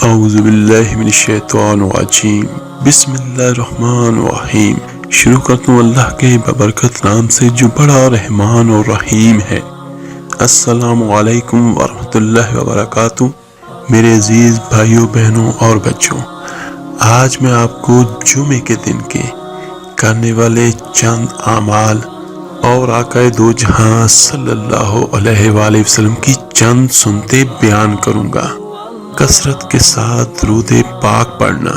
اعوذ باللہ من الشیطان الرجیم بسم اللہ الرحمن الرحیم۔ شروع کرتا ہوں اللہ کے ببرکت نام سے جو بڑا رحمان اور رحیم ہے۔ السلام علیکم ورحمۃ اللہ وبرکاتہ۔ میرے عزیز بھائیوں بہنوں اور بچوں، آج میں آپ کو جمعے کے دن کے کرنے والے چند اعمال اور آقائے دو جہاں صلی اللہ علیہ وآلہ وسلم کی چند سنتیں بیان کروں گا۔ کثرت کے ساتھ درود پاک پڑھنا۔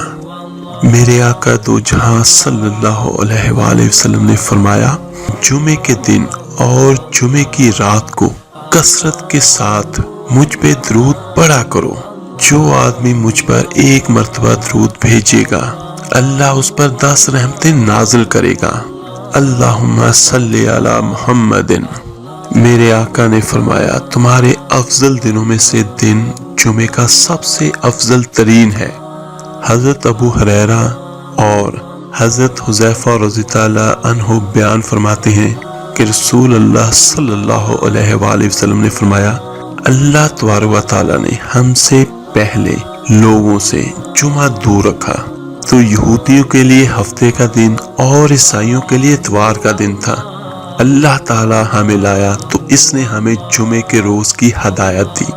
میرے آقا دو جہاں صلی اللہ علیہ وآلہ وسلم نے فرمایا، جمعے کے دن اور جمعے کی رات کو کثرت کے ساتھ مجھ پہ درود پڑھا کرو۔ جو آدمی مجھ پر ایک مرتبہ درود بھیجے گا، اللہ اس پر 10 رحمتیں نازل کرے گا۔ اللہم صلی علی محمد۔ میرے آقا نے فرمایا، تمہارے افضل دنوں میں سے دن جمعے کا سب سے افضل ترین ہے۔ حضرت ابو ہریرہ اور حضرت حذیفہ رضی اللہ عنہ بیان فرماتے ہیں کہ رسول اللہ صلی اللہ علیہ وآلہ وسلم نے فرمایا، اللہ تبارک و تعالیٰ نے ہم سے پہلے لوگوں سے جمعہ دور رکھا تو یہودیوں کے لیے ہفتے کا دن اور عیسائیوں کے لیے اتوار کا دن تھا۔ اللہ تعالیٰ ہمیں لایا تو اس نے ہمیں جمعے کے روز کی ہدایت دی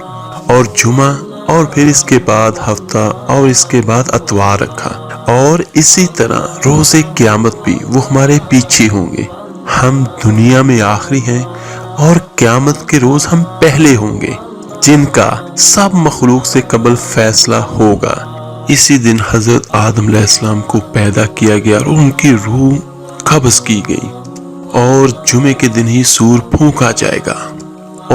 اور جمعہ اور پھر اس کے بعد ہفتہ اور اس کے بعد اتوار رکھا، اور اسی طرح روز قیامت بھی وہ ہمارے پیچھے ہوں گے۔ ہم دنیا میں آخری ہیں اور قیامت کے روز ہم پہلے ہوں گے جن کا سب مخلوق سے قبل فیصلہ ہوگا۔ اسی دن حضرت آدم علیہ السلام کو پیدا کیا گیا اور ان کی روح قبض کی گئی، اور جمعے کے دن ہی سور پھونکا جائے گا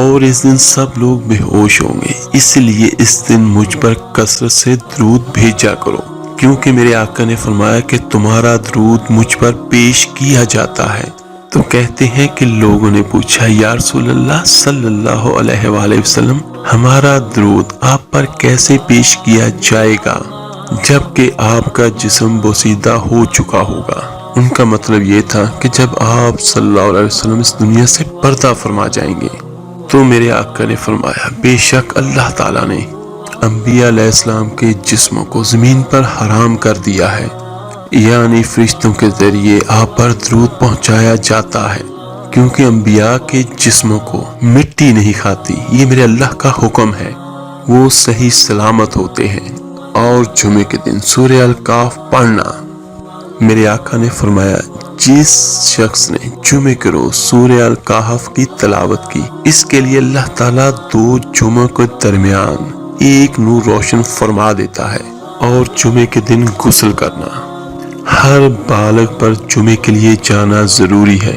اور اس دن سب لوگ بے ہوش ہوں گے۔ اس لیے اس دن مجھ پر کثرت سے درود بھیجا کرو، کیونکہ میرے آقا نے فرمایا کہ تمہارا درود مجھ پر پیش کیا جاتا ہے۔ تو کہتے ہیں کہ لوگوں نے پوچھا، یا رسول اللہ صلی اللہ علیہ وآلہ وسلم، ہمارا درود آپ پر کیسے پیش کیا جائے گا جبکہ آپ کا جسم بوسیدہ ہو چکا ہوگا؟ ان کا مطلب یہ تھا کہ جب آپ صلی اللہ علیہ وسلم اس دنیا سے پردہ فرما جائیں گے۔ تو میرے آقا نے فرمایا، بے شک اللہ تعالیٰ نے انبیاء علیہ السلام کے جسموں کو زمین پر حرام کر دیا ہے، یعنی فرشتوں کے ذریعے آپ پر درود پہنچایا جاتا ہے، کیونکہ انبیاء کے جسموں کو مٹی نہیں کھاتی، یہ میرے اللہ کا حکم ہے، وہ صحیح سلامت ہوتے ہیں۔ اور جمعے کے دن سورہ الکہف پڑھنا۔ میرے آقا نے فرمایا، جس شخص نے جمعے کے روز سورہ الکہف کی تلاوت کی، اس کے لیے اللہ تعالیٰ 2 جمعوں کے درمیان ایک نور روشن فرما دیتا ہے۔ اور جمعے کے دن غسل کرنا۔ ہر بالغ پر جمعے کے لیے جانا ضروری ہے،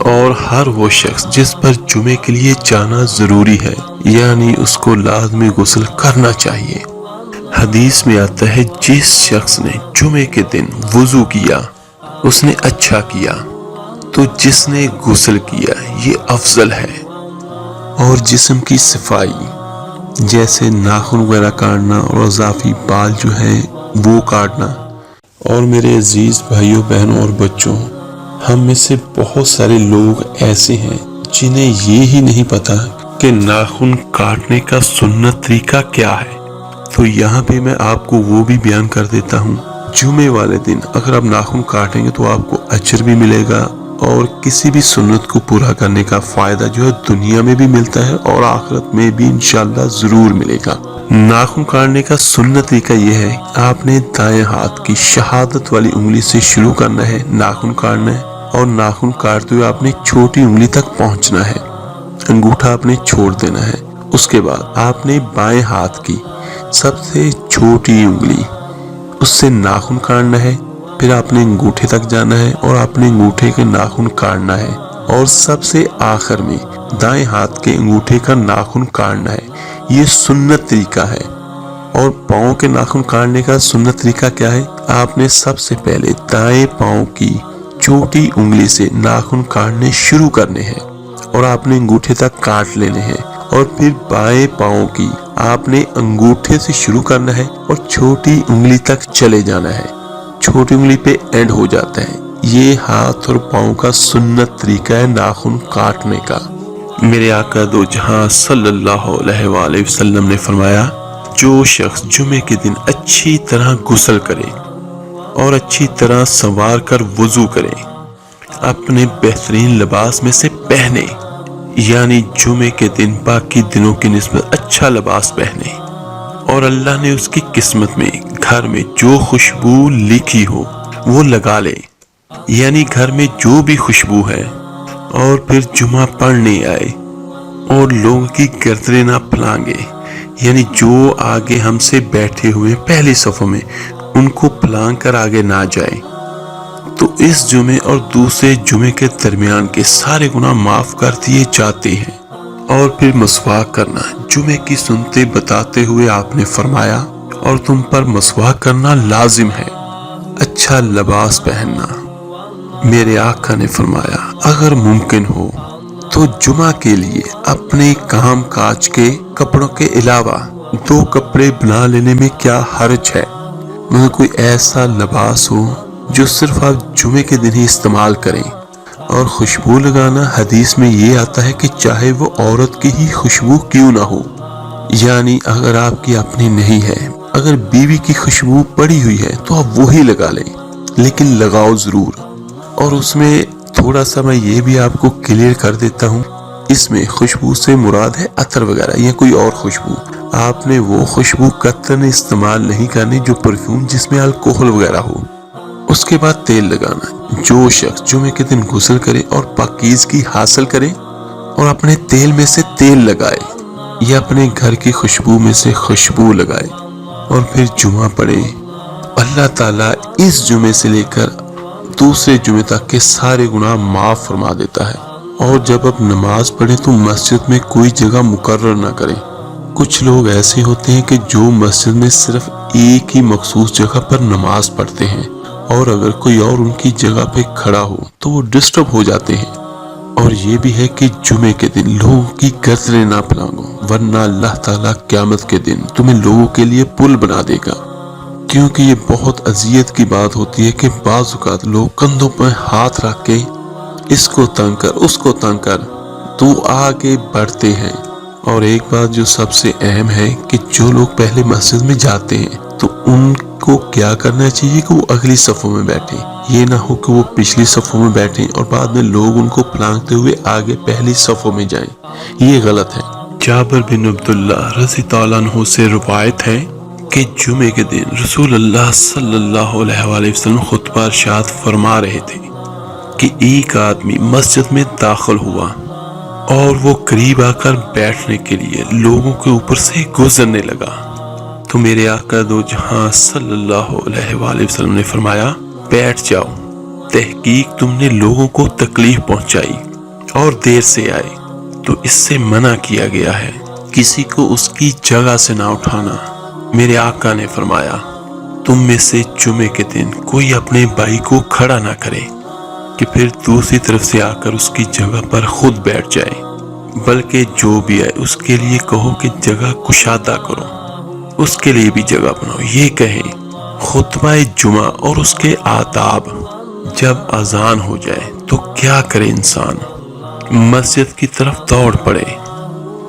اور ہر وہ شخص جس پر جمعے کے لیے جانا ضروری ہے، یعنی اس کو لازمی غسل کرنا چاہیے۔ حدیث میں آتا ہے، جس شخص نے جمعے کے دن وضو کیا اس نے اچھا کیا، تو جس نے غسل کیا یہ افضل ہے۔ اور جسم کی صفائی جیسے ناخن وغیرہ کاٹنا اور اضافی بال جو ہیں وہ کاٹنا۔ اور میرے عزیز بھائیوں بہنوں اور بچوں، ہم میں سے بہت سارے لوگ ایسے ہیں جنہیں یہ ہی نہیں پتا کہ ناخن کاٹنے کا سنت طریقہ کیا ہے۔ تو یہاں پہ میں آپ کو وہ بھی بیان کر دیتا ہوں۔ جمعے والے دن اگر آپ ناخن کاٹیں گے تو آپ کو اجر بھی ملے گا، اور کسی بھی سنت کو پورا کرنے کا فائدہ جو ہے دنیا میں بھی ملتا ہے اور آخرت میں بھی انشاءاللہ ضرور ملے گا۔ ناخن کاٹنے کا سنت طریقہ یہ ہے، آپ نے دائیں ہاتھ کی شہادت والی انگلی سے شروع کرنا ہے، ناخن کاٹنا ہے، اور ناخن کاٹتے ہوئے آپ نے چھوٹی انگلی تک پہنچنا ہے، انگوٹھا آپ نے چھوڑ دینا ہے۔ اس کے بعد آپ نے بائیں ہاتھ کی سب سے چھوٹی انگلی اس سے ناخن کاٹنا ہے، پھر آپ نے انگوٹھے تک جانا ہے اور اپنے انگوٹھے کے ناخن کاٹنا ہے، اور سب سے آخر میں دائیں ہاتھ کے انگوٹھے کا ناخن کاٹنا ہے۔ یہ سنت طریقہ ہے۔ اور پاؤں کے ناخن کاٹنے کا سنت طریقہ کیا ہے؟ آپ نے سب سے پہلے دائیں پاؤں کی چھوٹی انگلی سے ناخن کاٹنے شروع کرنے ہیں اور آپ نے انگوٹھے تک کاٹ لینے ہیں، اور پھر بائیں پاؤں کی آپ نے انگوٹھے سے شروع کرنا ہے اور چھوٹی انگلی تک چلے جانا ہے، چھوٹی انگلی پہ اینڈ ہو جاتا ہے۔ یہ ہاتھ اور پاؤں کا سنت طریقہ ہے ناخن کاٹنے کا۔ میرے آقا دو جہاں صلی اللہ علیہ وآلہ وسلم نے فرمایا، جو شخص جمعے کے دن اچھی طرح غسل کرے اور اچھی طرح سنوار کر وضو کرے، اپنے بہترین لباس میں سے پہنے، یعنی جمعے کے دن باقی دنوں کی نسبت اچھا لباس پہنے، اور اللہ نے اس کی قسمت میں گھر میں جو خوشبو لکھی ہو وہ لگا لے، یعنی گھر میں جو بھی خوشبو ہے، اور پھر جمعہ پڑھنے آئے اور لوگوں کی گردنیں نہ پھلانگے، یعنی جو آگے ہم سے بیٹھے ہوئے پہلی صفوں میں ان کو پھلانگ کر آگے نہ جائے، تو اس جمعے اور دوسرے جمعے کے درمیان کے سارے گناہ معاف کر دیے جاتے ہیں۔ اور پھر مسواک کرنا، جمعے کی سنتے بتاتے ہوئے آپ نے فرمایا اور تم پر مسواک کرنا لازم ہے۔ اچھا لباس پہننا، میرے آقا نے فرمایا اگر ممکن ہو تو جمعہ کے لیے اپنے کام کاج کے کپڑوں کے علاوہ 2 کپڑے بنا لینے میں کیا حرج ہے، مگر کوئی ایسا لباس ہو جو صرف آپ جمعے کے دن ہی استعمال کریں۔ اور خوشبو لگانا، حدیث میں یہ آتا ہے کہ چاہے وہ عورت کی ہی خوشبو کیوں نہ ہو، یعنی اگر آپ کی اپنی نہیں ہے، اگر بیوی کی خوشبو پڑی ہوئی ہے تو آپ وہی لگا لیں، لیکن لگاؤ ضرور۔ اور اس میں تھوڑا سا میں یہ بھی آپ کو کلیئر کر دیتا ہوں، اس میں خوشبو سے مراد ہے عطر وغیرہ یا کوئی اور خوشبو۔ آپ نے وہ خوشبو قطعاً استعمال نہیں کرنی جو پرفیوم جس میں الکوہل وغیرہ ہو۔ اس کے بعد تیل لگانا، جو شخص جمعے کے دن غسل کرے اور پاکیزگی حاصل کرے اور اپنے تیل میں سے تیل لگائے یا اپنے گھر کی خوشبو میں سے خوشبو لگائے اور پھر جمعہ پڑھے، اللہ تعالیٰ اس جمعے سے لے کر دوسرے جمعے تک کے سارے گناہ معاف فرما دیتا ہے۔ اور جب آپ نماز پڑھیں تو مسجد میں کوئی جگہ مقرر نہ کریں۔ کچھ لوگ ایسے ہوتے ہیں کہ جو مسجد میں صرف ایک ہی مخصوص جگہ پر نماز پڑھتے ہیں، اور اگر کوئی اور ان کی جگہ پہ کھڑا ہو تو وہ ڈسٹرب ہو جاتے ہیں۔ اور یہ بھی ہے کہ جمعے کے دن لوگوں کی گردنیں نہ پھلانگو، ورنہ اللہ تعالیٰ قیامت کے دن تمہیں لوگوں کے لیے پل بنا دے گا۔ کیونکہ یہ بہت اذیت کی بات ہوتی ہے کہ بعض اوقات لوگ کندھوں پر ہاتھ رکھ کے اس کو تنگ کر اس کو تنگ کر تو آگے بڑھتے ہیں۔ اور ایک بات جو سب سے اہم ہے کہ جو لوگ پہلے مسجد میں جاتے ہیں تو ان کو کیا کرنا چاہیے کہ وہ اگلی صفوں میں بیٹھیں، یہ نہ ہو کہ وہ پچھلی صفوں میں بیٹھیں اور بعد میں لوگ ان کو پھلانگتے ہوئے آگے پہلی صفوں میں جائیں، یہ غلط ہے۔ جابر بن عبداللہ رضی اللہ عنہ سے روایت ہے کہ جمعے کے دن رسول اللہ صلی اللہ علیہ وآلہ وسلم خطبہ ارشاد فرما رہے تھے کہ ایک آدمی مسجد میں داخل ہوا اور وہ قریب آ کر بیٹھنے کے لیے لوگوں کے اوپر سے گزرنے لگا، تو میرے آقا دو جہاں صلی اللہ علیہ وآلہ وسلم نے فرمایا بیٹھ جاؤ، تحقیق تم نے لوگوں کو تکلیف پہنچائی اور دیر سے آئے، تو اس سے منع کیا گیا ہے کسی کو اس کی جگہ سے نہ اٹھانا۔ میرے آقا نے فرمایا تم میں سے جمعے کے دن کوئی اپنے بھائی کو کھڑا نہ کرے کہ پھر دوسری طرف سے آ کر اس کی جگہ پر خود بیٹھ جائے، بلکہ جو بھی ہے اس کے لیے کہو کہ جگہ کشادہ کرو، اس کے لیے بھی جگہ بناؤ۔ یہ کہیں خطبہ جمعہ اور اس کے آداب، جب اذان ہو جائے تو کیا کرے انسان، مسجد کی طرف دوڑ پڑے،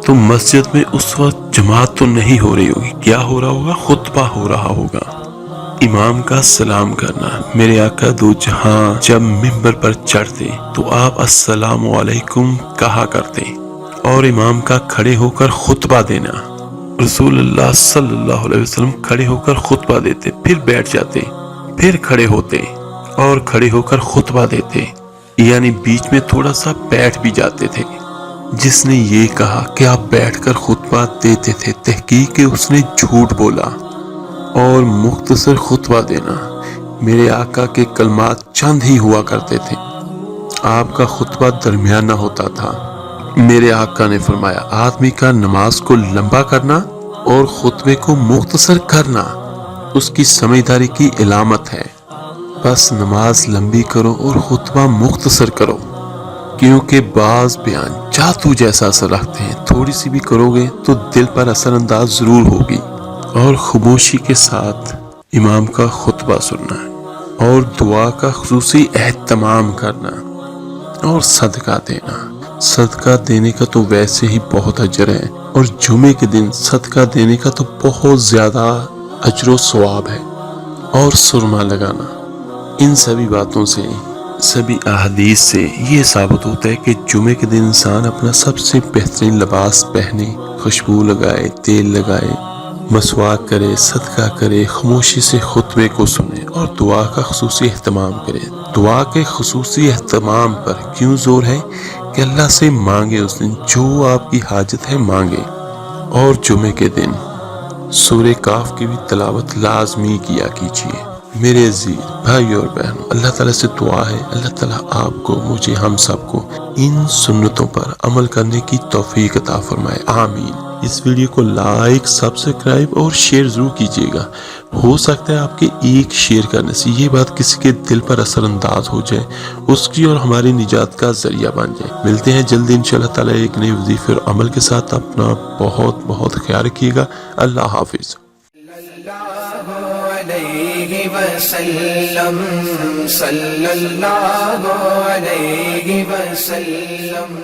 تو مسجد میں اس وقت جماعت تو نہیں ہو رہی ہوگی، کیا ہو رہا ہوگا، خطبہ ہو رہا ہوگا، امام کا سلام کرنا۔ میرے آقا دو جہاں جب منبر پر چڑھتے تو آپ السلام علیکم کہا کرتے، اور امام کا کھڑے ہو کر خطبہ دینا، رسول اللہ صلی اللہ علیہ وسلم کھڑے ہو کر خطبہ دیتے، پھر بیٹھ جاتے، پھر کھڑے ہوتے اور کھڑے ہو کر خطبہ دیتے، یعنی بیچ میں تھوڑا سا بیٹھ بھی جاتے تھے۔ جس نے یہ کہا کہ آپ بیٹھ کر خطبہ دیتے تھے، تحقیق کہ اس نے جھوٹ بولا۔ اور مختصر خطبہ دینا، میرے آقا کے کلمات چند ہی ہوا کرتے تھے، آپ کا خطبہ درمیانہ ہوتا تھا۔ میرے آقا نے فرمایا آدمی کا نماز کو لمبا کرنا اور خطبے کو مختصر کرنا اس کی سمجھداری کی علامت ہے۔ بس نماز لمبی کرو اور خطبہ مختصر کرو، کیونکہ بعض بیان جادو جیسا اثر رکھتے ہیں، تھوڑی سی بھی کرو گے تو دل پر اثر انداز ضرور ہوگی۔ اور خاموشی کے ساتھ امام کا خطبہ سننا اور دعا کا خصوصی اہتمام کرنا اور صدقہ دینا۔ صدقہ دینے کا تو ویسے ہی بہت اجر ہے، اور جمعے کے دن صدقہ دینے کا تو بہت زیادہ اجر و ثواب ہے، اور سرما لگانا۔ ان سبھی باتوں سے، سبھی احادیث سے یہ ثابت ہوتا ہے کہ جمعے کے دن انسان اپنا سب سے بہترین لباس پہنے، خوشبو لگائے، تیل لگائے، مسواک کرے، صدقہ کرے، خاموشی سے خطبے کو سنے اور دعا کا خصوصی اہتمام کرے۔ دعا کے خصوصی اہتمام پر کیوں زور ہے؟ کہ اللہ سے مانگے، اس دن جو آپ کی حاجت ہے مانگے۔ اور جمعے کے دن سورہ کاف کی بھی تلاوت لازمی کیا کیجیے۔ میرے عزیز بھائی اور بہنوں، اللہ تعالیٰ سے دعا ہے اللہ تعالیٰ آپ کو، مجھے، ہم سب کو ان سنتوں پر عمل کرنے کی توفیق عطا فرمائے، آمین۔ اس ویڈیو کو لائک، سبسکرائب اور شیئر ضرور کیجیے گا۔ ہو سکتا ہے آپ کے ایک شیئر کرنے سے یہ بات کسی کے دل پر اثر انداز ہو جائے، اس کی اور ہماری نجات کا ذریعہ بن جائے۔ ملتے ہیں جلدی انشاءاللہ تعالیٰ ایک نئے وظیفے اور عمل کے ساتھ۔ اپنا بہت بہت خیال رکھیے گا۔ اللہ حافظ۔ علیہ وسلم، صلی اللہ علیہ وسلم۔